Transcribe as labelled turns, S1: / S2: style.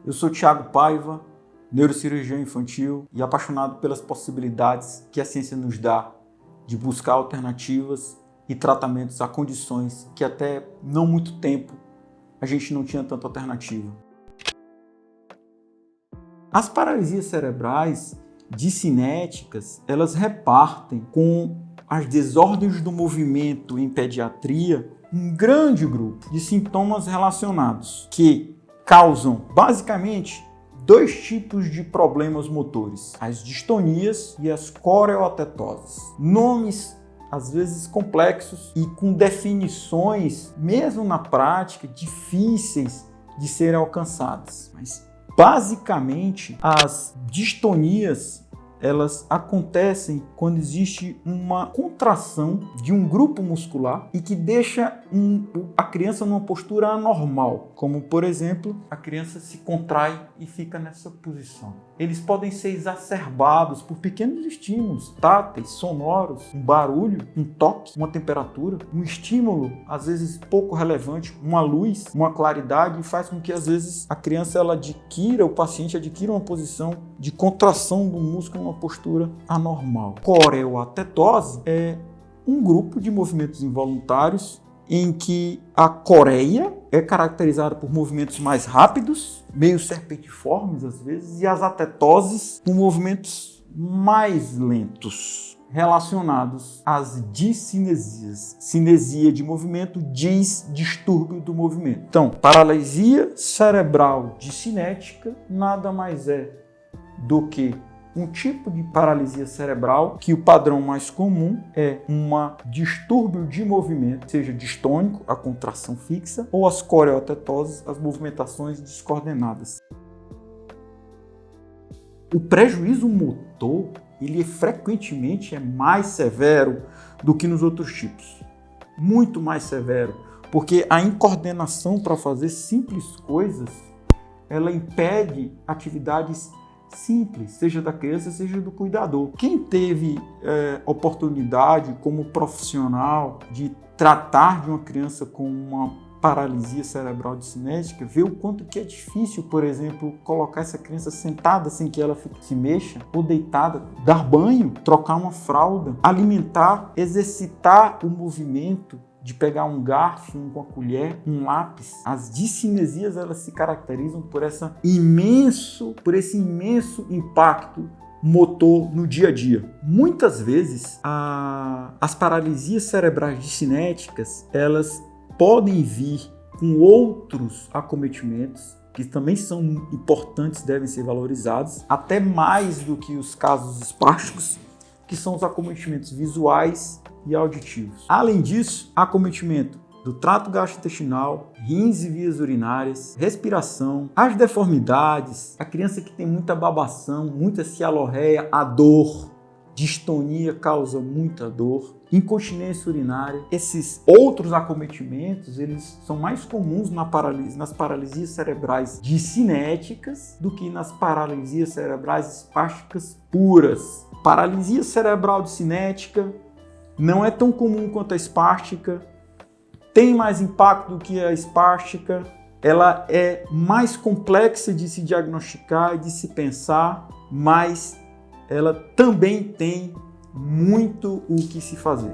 S1: Eu sou Thiago Paiva, neurocirurgião infantil e apaixonado pelas possibilidades que a ciência nos dá de buscar alternativas e tratamentos a condições que até não muito tempo a gente não tinha tanta alternativa. As paralisias cerebrais discinéticas, elas repartem com as desordens do movimento em pediatria um grande grupo de sintomas relacionados que causam basicamente dois tipos de problemas motores: as distonias e as coreotetoses. Nomes às vezes complexos e com definições, mesmo na prática, difíceis de serem alcançadas. Mas basicamente as distonias elas acontecem quando existe uma contração de um grupo muscular e que deixa a criança numa postura anormal, como por exemplo, a criança se contrai e fica nessa posição. Eles podem ser exacerbados por pequenos estímulos táteis, sonoros, um barulho, um toque, uma temperatura, um estímulo às vezes pouco relevante, uma luz, uma claridade, faz com que às vezes a criança o paciente adquira uma posição de contração do músculo, uma postura anormal. Coreotetose é um grupo de movimentos involuntários em que a coreia é caracterizada por movimentos mais rápidos, meio serpentiformes às vezes, e as atetoses com movimentos mais lentos, relacionados às discinesias. Cinesia de movimento, distúrbio do movimento. Então, paralisia cerebral discinética nada mais é do que um tipo de paralisia cerebral que o padrão mais comum é um distúrbio de movimento, seja distônico, a contração fixa, ou as coreotetoses, as movimentações descoordenadas. O prejuízo motor, ele frequentemente é mais severo do que nos outros tipos. Muito mais severo, porque a incoordenação para fazer simples coisas, ela impede atividades simples, seja da criança, seja do cuidador. Quem teve oportunidade como profissional de tratar de uma criança com uma paralisia cerebral discinética, vê o quanto que é difícil, por exemplo, colocar essa criança sentada sem que ela se mexa, ou deitada, dar banho, trocar uma fralda, alimentar, exercitar o movimento de pegar um garfo, com a colher, um lápis. As discinesias, elas se caracterizam por esse imenso impacto motor no dia a dia. Muitas vezes, as paralisias cerebrais discinéticas, elas podem vir com outros acometimentos, que também são importantes, devem ser valorizados, até mais do que os casos espásticos, que são os acometimentos visuais e auditivos. Além disso, acometimento do trato gastrointestinal, rins e vias urinárias, respiração, as deformidades, a criança que tem muita babação, muita cialorreia, a dor, distonia causa muita dor, incontinência urinária. Esses outros acometimentos, eles são mais comuns nas paralisias cerebrais discinéticas do que nas paralisias cerebrais espásticas puras. Paralisia cerebral discinética não é tão comum quanto a espástica, tem mais impacto do que a espástica, ela é mais complexa de se diagnosticar e de se pensar, mas ela também tem muito o que se fazer.